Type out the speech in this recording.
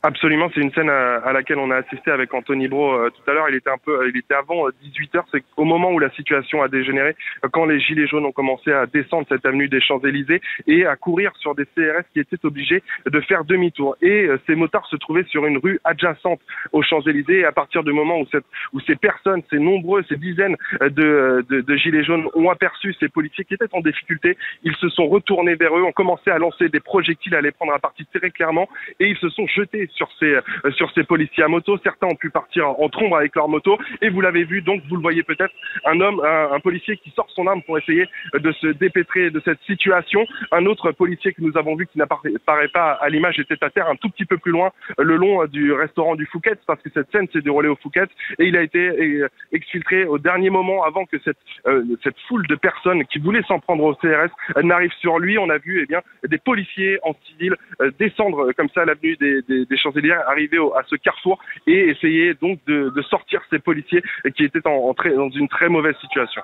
Absolument, c'est une scène à laquelle on a assisté avec Anthony Brault tout à l'heure. Il était avant 18h, c'est au moment où la situation a dégénéré, quand les gilets jaunes ont commencé à descendre cette avenue des Champs-Élysées et à courir sur des CRS qui étaient obligés de faire demi-tour. Et ces motards se trouvaient sur une rue adjacente aux Champs-Élysées. Et à partir du moment où ces personnes, ces dizaines de gilets jaunes ont aperçu ces policiers qui étaient en difficulté, ils se sont retournés vers eux, ont commencé à lancer des projectiles, à les prendre à partie très clairement, et ils se sont jetés sur ces policiers à moto. Certains ont pu partir en trombe avec leur moto, et vous l'avez vu, donc vous le voyez peut-être, un policier qui sort son arme pour essayer de se dépêtrer de cette situation. Un autre policier que nous avons vu qui n'apparaît pas à l'image était à terre un tout petit peu plus loin, le long du restaurant du Fouquet's, parce que cette scène s'est déroulée au Fouquet's, et il a été exfiltré au dernier moment avant que cette foule de personnes qui voulaient s'en prendre au CRS n'arrive sur lui. On a vu des policiers en civil descendre comme ça l'avenue des Champs-Élysées, arriver à ce carrefour et essayer donc de sortir ces policiers qui étaient dans une très mauvaise situation.